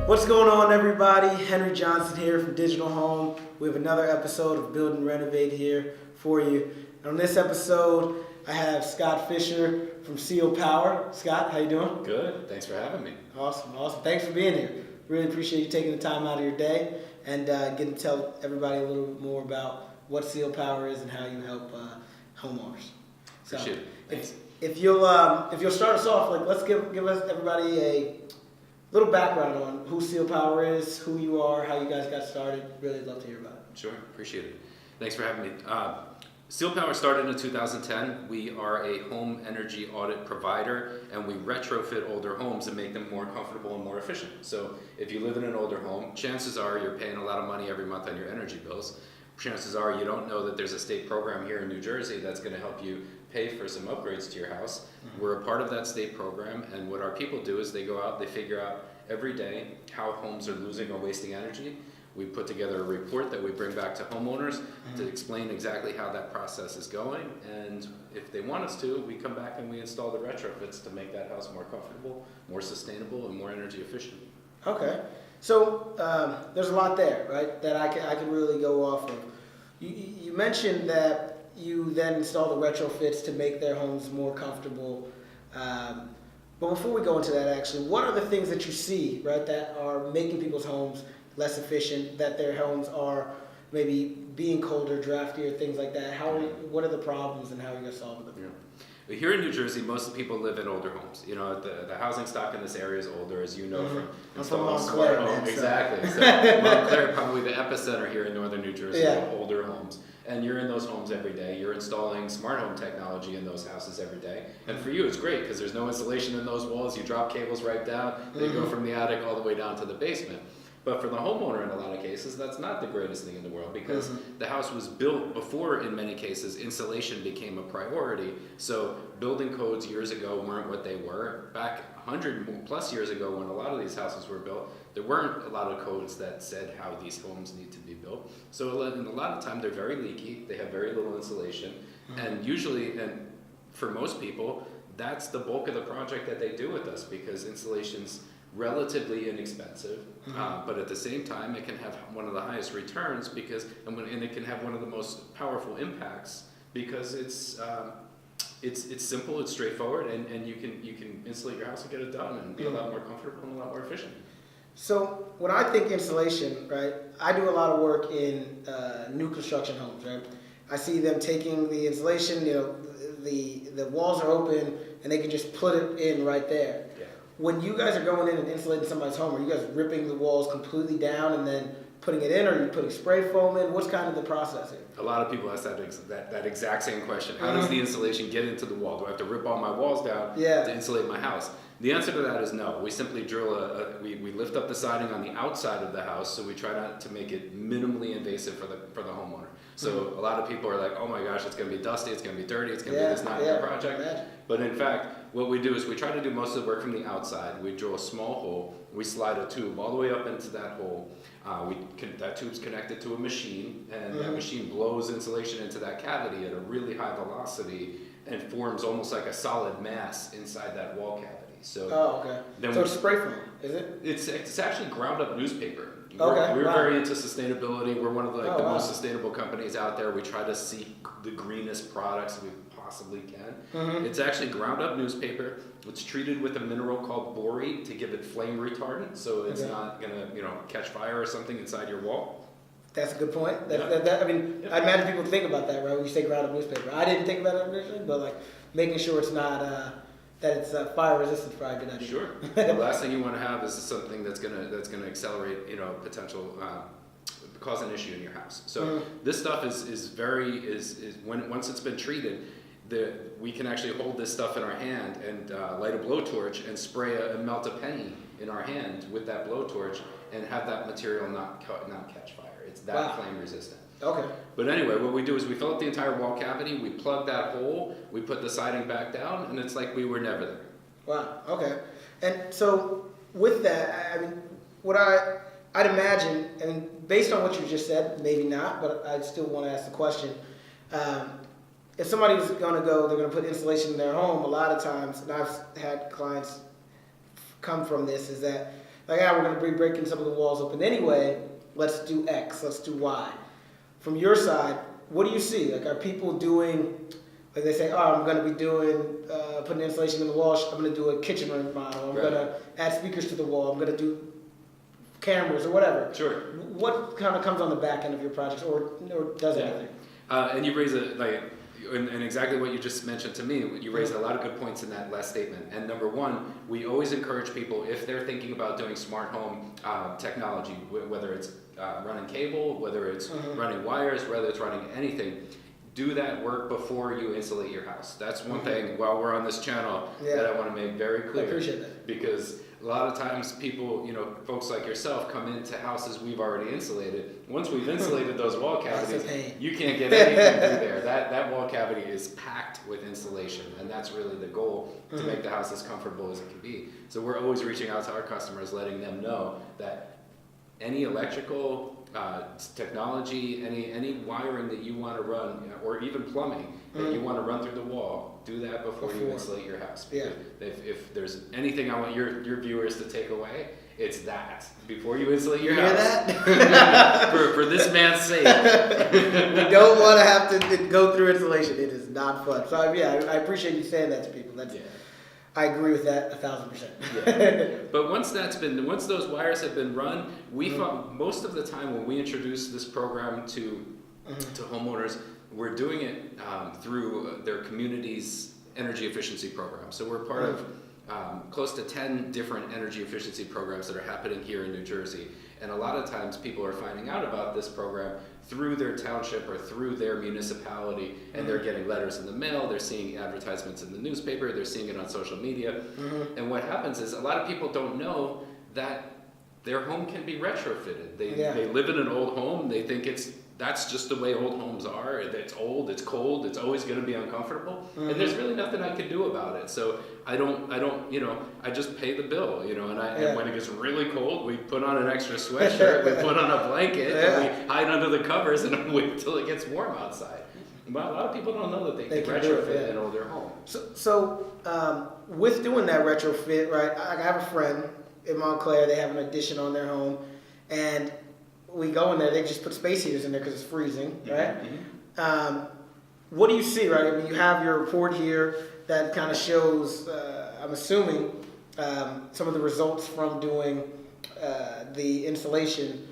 What's going on, everybody? Henry Johnson here from Digital Home. We have another episode of Build and Renovate here for you. And on this episode, I have Scott Fischer from Ciel Power. Scott, how you doing? Good. Thanks for having me. Awesome. Thanks for being here. Really appreciate you taking the time out of your day and getting to tell everybody a little bit more about what Ciel Power is and how you help homeowners. So, Appreciate it. Thanks. If you'll start us off, let's give us everybody a little background on who Ciel Power is, who you are, how you guys got started. Really love to hear about it. Sure. Appreciate it. Thanks for having me. Ciel Power started in 2010. We are a home energy audit provider, and we retrofit older homes and make them more comfortable and more efficient. So if you live in an older home, chances are you're paying a lot of money every month on your energy bills. Chances are you don't know that there's a state program here in New Jersey that's going to help you pay for some upgrades to your house. Mm-hmm. We're a part of that state program, and what our people do is they go out, they figure out every day how homes are losing or wasting energy. We put together a report that we bring back to homeowners to explain exactly how that process is going, and if they want us to, we come back and we install the retrofits to make that house more comfortable, more sustainable, and more energy efficient. Okay, so there's a lot there, right, that I can really go off of. You mentioned that you then install the retrofits to make their homes more comfortable. But before we go into that, actually, what are the things that you see, right, that are making people's homes less efficient, that their homes are maybe being colder, draftier, things like that? What are the problems and how are you going to solve them? Yeah. But here in New Jersey, most of the people live in older homes. You know, the housing stock in this area is older, as you know, from installing smart homes. Exactly. So Montclair, probably the epicenter here in northern New Jersey of older homes. And you're in those homes every day. You're installing smart home technology in those houses every day. And for you, it's great because there's no insulation in those walls. You drop cables right down. They go from the attic all the way down to the basement. But for the homeowner, in a lot of cases, that's not the greatest thing in the world because the house was built before, in many cases, insulation became a priority. So building codes years ago weren't what they were. Back 100 plus years ago, when a lot of these houses were built, there weren't a lot of codes that said how these homes need to be built. So a lot of time, they're very leaky. They have very little insulation. And usually, and for most people, that's the bulk of the project that they do with us because insulation's relatively inexpensive, but at the same time it can have one of the highest returns because and it can have one of the most powerful impacts because it's simple, it's straightforward, and you can insulate your house and get it done and be a lot more comfortable and a lot more efficient. So when I think insulation, right, I do a lot of work in new construction homes, right? I see them taking the insulation, you know, the walls are open and they can just put it in right there. When you guys are going in and insulating somebody's home, are you guys ripping the walls completely down and then putting it in, or are you putting spray foam in? What's kind of the process here? A lot of people ask that exact same question. How does the insulation get into the wall? Do I have to rip all my walls down to insulate my house? The answer to that is no. We simply drill we lift up the siding on the outside of the house, so we try not to make it minimally invasive for the homeowner. So a lot of people are like, oh my gosh, it's going to be dusty, it's going to be dirty, it's going to be this nightmare project. But in fact, what we do is we try to do most of the work from the outside. We drill a small hole, we slide a tube all the way up into that hole. That tube's connected to a machine, and that machine blows insulation into that cavity at a really high velocity and forms almost like a solid mass inside that wall cavity. So, so it's spray foam, is it? It's actually ground up newspaper. We're very into sustainability. We're one of the most sustainable companies out there. We try to seek the greenest products we possibly can. It's actually ground up newspaper. It's treated with a mineral called borate to give it flame retardant, so it's not gonna catch fire or something inside your wall. That's a good point. I mean, I imagine people think about that, right? When you say ground up newspaper, I didn't think about that initially, but like making sure it's not that it's fire resistant is probably a good idea. Sure. The last thing you want to have is something that's gonna accelerate potential cause an issue in your house. So this stuff is once it's been treated, we can actually hold this stuff in our hand and light a blowtorch and spray and melt a penny in our hand with that blowtorch and have that material not catch fire. It's that flame resistant. Okay. But anyway, what we do is we fill up the entire wall cavity, we plug that hole, we put the siding back down, and it's like we were never there. Wow, okay. And so with that, I mean, what I'd imagine, and based on what you just said, maybe not, but I still want to ask the question. If somebody's going to go, they're going to put insulation in their home, a lot of times, and I've had clients come from this is that, like, we're going to be breaking some of the walls open anyway. Let's do X. Let's do Y. From your side, what do you see? Like, are people doing, like they say, I'm going to be doing, putting insulation in the wall. I'm going to do a kitchen remodel. I'm going to add speakers to the wall. I'm going to do cameras or whatever. Sure. What kind of comes on the back end of your projects, or does anything? And you raise and exactly what you just mentioned to me, you raised a lot of good points in that last statement. And number one, we always encourage people, if they're thinking about doing smart home technology, whether it's running cable, whether it's running wires, whether it's running anything, do that work before you insulate your house. That's one thing, while we're on this channel, that I want to make very clear. I appreciate that. Because a lot of times people, folks like yourself come into houses we've already insulated. Once we've insulated those wall cavities, you can't get anything through there. That wall cavity is packed with insulation, and that's really the goal, to make the house as comfortable as it can be. So we're always reaching out to our customers, letting them know that any electrical technology, any wiring that you want to run, or even plumbing that you want to run through the wall, do that before you insulate your house. Because if there's anything I want your viewers to take away, it's that. Before you insulate your house. Hear that? for this man's sake. We don't want to have to go through insulation. It is not fun. So I appreciate you saying that to people. I agree with that 1,000%. But once those wires have been run, we found most of the time when we introduce this program to homeowners, we're doing it through their community's energy efficiency program. So we're part of close to 10 different energy efficiency programs that are happening here in New Jersey. And a lot of times people are finding out about this program through their township or through their municipality, and they're getting letters in the mail, they're seeing advertisements in the newspaper, they're seeing it on social media. And what happens is a lot of people don't know that their home can be retrofitted. They live in an old home, they think that's just the way old homes are. It's old, it's cold, it's always going to be uncomfortable, and there's really nothing I can do about it. So I just pay the bill, and when it gets really cold, we put on an extra sweatshirt, we put on a blanket, and we hide under the covers and wait till it gets warm outside. But a lot of people don't know that they can retrofit an older home. So with doing that retrofit, right, I have a friend in Montclair, they have an addition on their home, and we go in there, they just put space heaters in there because it's freezing, right? What do you see, right? I mean, you have your report here that kind of shows, I'm assuming, some of the results from doing the installation.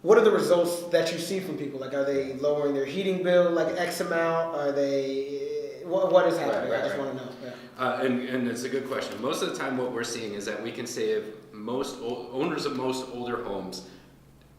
What are the results that you see from people? Like, are they lowering their heating bill like X amount? Are they, what is happening? I just want to know. And it's a good question. Most of the time what we're seeing is that we can save owners of most older homes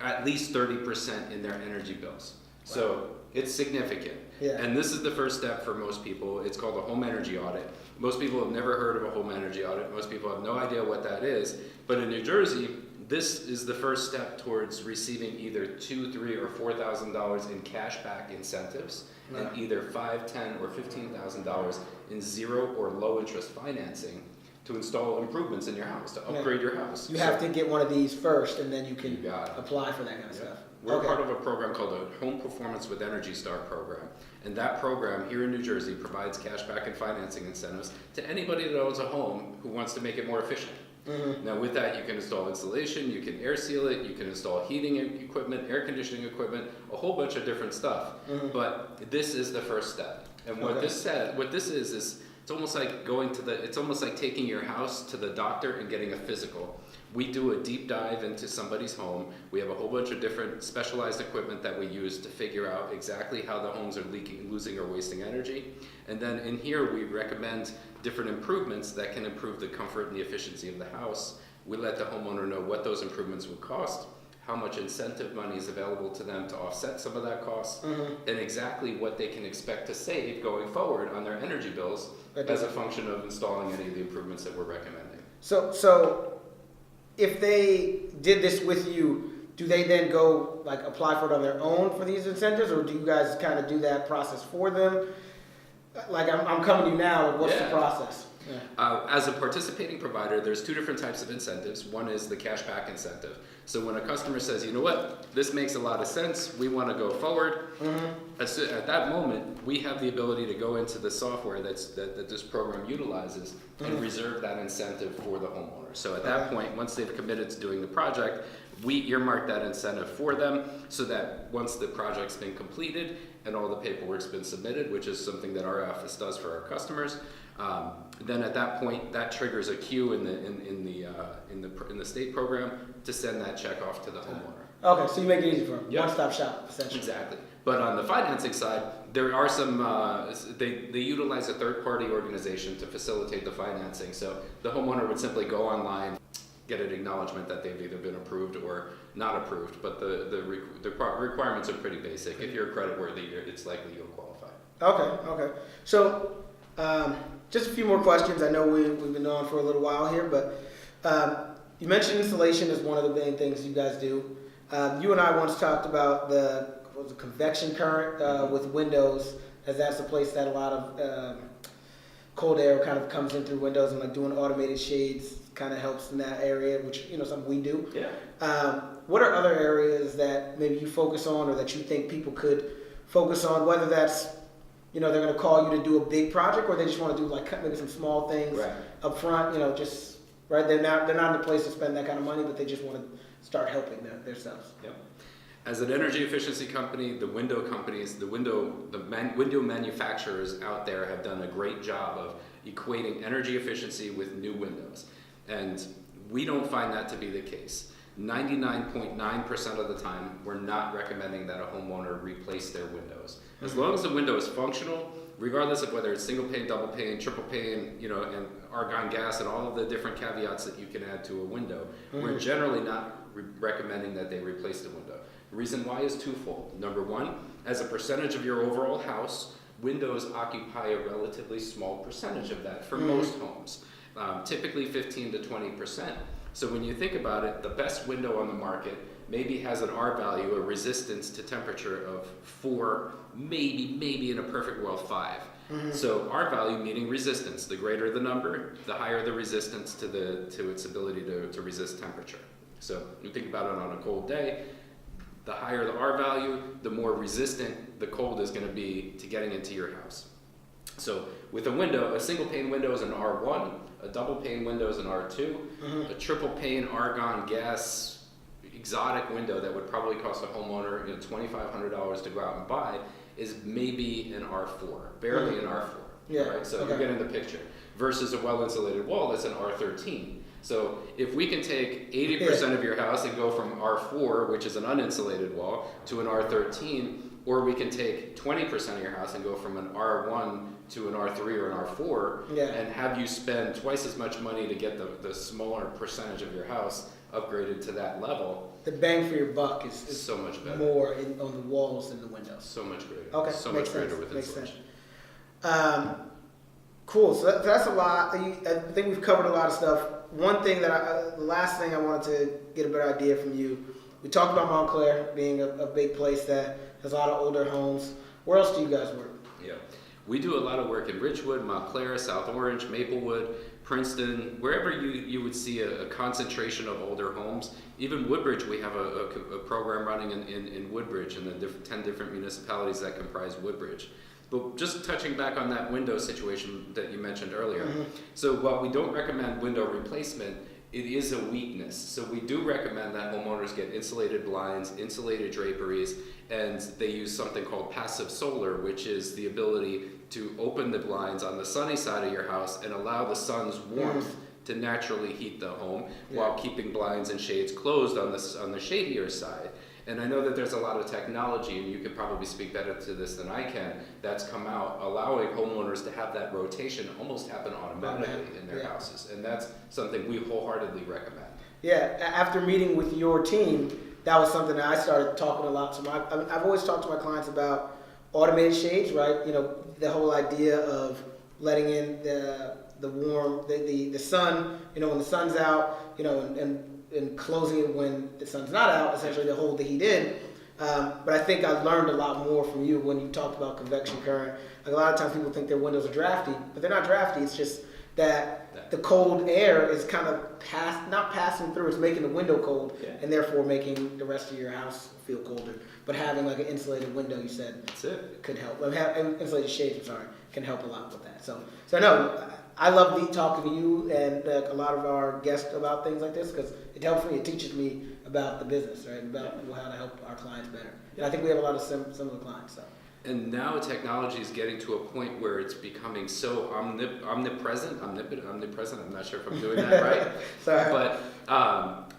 at least 30% in their energy bills. So it's significant. And this is the first step for most people. It's called a home energy audit. Most people have never heard of a home energy audit. Most people have no idea what that is. But in New Jersey, this is the first step towards receiving either $2,000, $3,000, or $4,000 in cashback incentives, and either $5,000, $10,000, or $15,000 in zero or low interest financing to install improvements in your house, to upgrade your house. You have to get one of these first, and then you can apply for that kind of stuff. We're part of a program called the Home Performance with Energy Star program. And that program here in New Jersey provides cashback and financing incentives to anybody that owns a home who wants to make it more efficient. Now with that, you can install insulation, you can air seal it, you can install heating equipment, air conditioning equipment, a whole bunch of different stuff. But this is the first step. And what this is it's almost like taking your house to the doctor and getting a physical. We do a deep dive into somebody's home. We have a whole bunch of different specialized equipment that we use to figure out exactly how the homes are leaking, losing, or wasting energy. And then in here, we recommend different improvements that can improve the comfort and the efficiency of the house. We let the homeowner know what those improvements would cost, how much incentive money is available to them to offset some of that cost, and exactly what they can expect to save going forward on their energy bills as a function of installing any of the improvements that we're recommending. So if they did this with you, do they then go apply for it on their own for these incentives, or do you guys kind of do that process for them? Like, I'm coming to you now, what's the process? As a participating provider, there's two different types of incentives. One is the cashback incentive. So when a customer says, you know what, this makes a lot of sense, we want to go forward, at that moment, we have the ability to go into the software that this program utilizes and reserve that incentive for the homeowner. So at that point, once they've committed to doing the project, we earmark that incentive for them so that once the project's been completed and all the paperwork's been submitted, which is something that our office does for our customers, then at that point, that triggers a queue in the state program to send that check off to the homeowner. Okay, so you make it easy for them. One-stop shop, essentially. Exactly. But on the financing side, there are some, they utilize a third-party organization to facilitate the financing. So the homeowner would simply go online, get an acknowledgement that they've either been approved or not approved. But the requirements are pretty basic. If you're creditworthy, it's likely you'll qualify. Okay. So just a few more questions. I know we've been on for a little while here, but you mentioned installation is one of the main things you guys do. You and I once talked about the convection current with windows, as that's a place that a lot of cold air kind of comes in through windows, and like doing automated shades kind of helps in that area, which something we do. Yeah. What are other areas that maybe you focus on, or that you think people could focus on? Whether that's they're going to call you to do a big project, or they just want to do like maybe some small things up front. Just right. They're not in the place to spend that kind of money, but they just want to start helping themselves. Yep. As an energy efficiency company, the window companies, window manufacturers out there have done a great job of equating energy efficiency with new windows. And we don't find that to be the case. 99.9% of the time, we're not recommending that a homeowner replace their windows. As long as the window is functional, regardless of whether it's single pane, double pane, triple pane, and argon gas and all of the different caveats that you can add to a window, we're generally not recommending that they replace the window. The reason why is twofold. Number one, as a percentage of your overall house, windows occupy a relatively small percentage of that for most homes, typically 15 to 20%. So when you think about it, the best window on the market maybe has an R value, a resistance to temperature of 4, maybe in a perfect world 5. So R value meaning resistance. The greater the number, the higher the resistance to its ability to resist temperature. So you think about it on a cold day, the higher the R value, the more resistant the cold is going to be to getting into your house. So with a window, a single pane window is an R1, a double pane window is an R2, a triple pane argon gas exotic window that would probably cost a homeowner $2,500 to go out and buy is maybe an R4, barely an R4. Yeah. Right? So you're getting the picture. Versus a well-insulated wall that's an R13. So if we can take 80% of your house and go from R4, which is an uninsulated wall, to an R13, or we can take 20% of your house and go from an R1 to an R3 or an R4, and have you spend twice as much money to get the smaller percentage of your house upgraded to that level. The bang for your buck is so much better. More on the walls than the windows. So much greater. Okay, so makes much greater sense. with Makes insulation. sense. Cool. So that's a lot. I think we've covered a lot of stuff. One thing the last thing I wanted to get a better idea from you. We talked about Montclair being a big place that has a lot of older homes. Where else do you guys work? Yeah, we do a lot of work in Ridgewood, Montclair, South Orange, Maplewood, Princeton, wherever you would see a concentration of older homes. Even Woodbridge, we have a program running in Woodbridge and the 10 different municipalities that comprise Woodbridge. But just touching back on that window situation that you mentioned earlier. So while we don't recommend window replacement, it is a weakness. So we do recommend that homeowners get insulated blinds, insulated draperies, and they use something called passive solar, which is the ability to open the blinds on the sunny side of your house and allow the sun's warmth to naturally heat the home while keeping blinds and shades closed on the shadier side. And I know that there's a lot of technology, and you could probably speak better to this than I can, that's come out allowing homeowners to have that rotation almost happen automatically in their houses. And that's something we wholeheartedly recommend. Yeah, after meeting with your team, that was something that I started talking a lot to I've always talked to my clients about automated shades, right? The whole idea of letting in the warm, the sun, when the sun's out, and closing it when the sun's not out, essentially to hold the heat in. But I think I learned a lot more from you when you talked about convection current. Like a lot of times people think their windows are drafty, but they're not drafty. It's just that the cold air is kind of not passing through, it's making the window cold, and therefore making the rest of your house feel colder. But having like an insulated window, you said, that's it, could help. Insulated shades, can help a lot with that. So no, I love talking to you and a lot of our guests about things like this because it helps me. It teaches me about the business, right? About how to help our clients better. And I think we have a lot of similar clients. So. And now technology is getting to a point where it's becoming so omnipresent. I'm not sure if I'm doing that right. Sorry.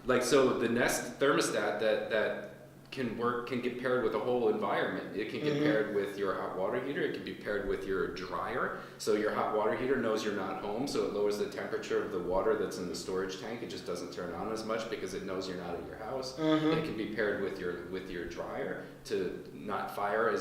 But so the Nest thermostat that can get paired with a whole environment. It can get paired with your hot water heater. It can be paired with your dryer. So your hot water heater knows you're not home, so it lowers the temperature of the water that's in the storage tank. It just doesn't turn on as much because it knows you're not at your house. It can be paired with your dryer to not fire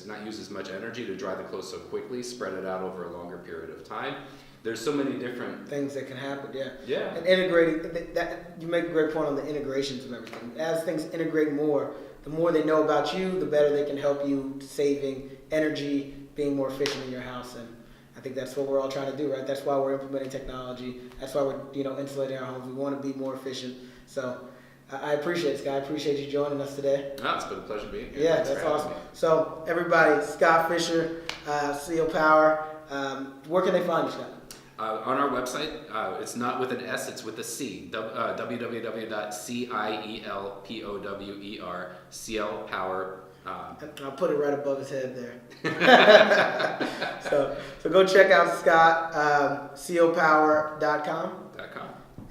not use as much energy to dry the clothes so quickly, spread it out over a longer period of time. There's so many different things that can happen, Yeah. And integrating that, you make a great point on the integrations of everything. As things integrate more, the more they know about you, the better they can help you saving energy, being more efficient in your house. And I think that's what we're all trying to do, right? That's why we're implementing technology. That's why we're insulating our homes. We want to be more efficient. So I appreciate it, Scott. I appreciate you joining us today. Oh, it's been a pleasure being here. Yeah, Thanks that's for having awesome. me. So everybody, Scott Fischer, Ciel Power. Where can they find you, Scott? On our website, it's not with an S, it's with a C. www.cielpower, Ciel Power. I'll put it right above his head there. so go check out Scott, cielpower.com.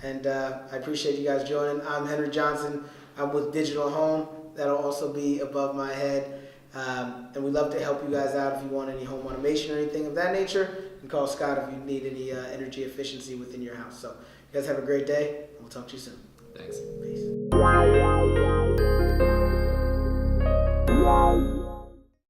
And I appreciate you guys joining. I'm Henry Johnson. I'm with Digital Home. That'll also be above my head. And we'd love to help you guys out if you want any home automation or anything of that nature. You can call Scott if you need any energy efficiency within your house. So you guys have a great day. We'll talk to you soon. Thanks. Peace.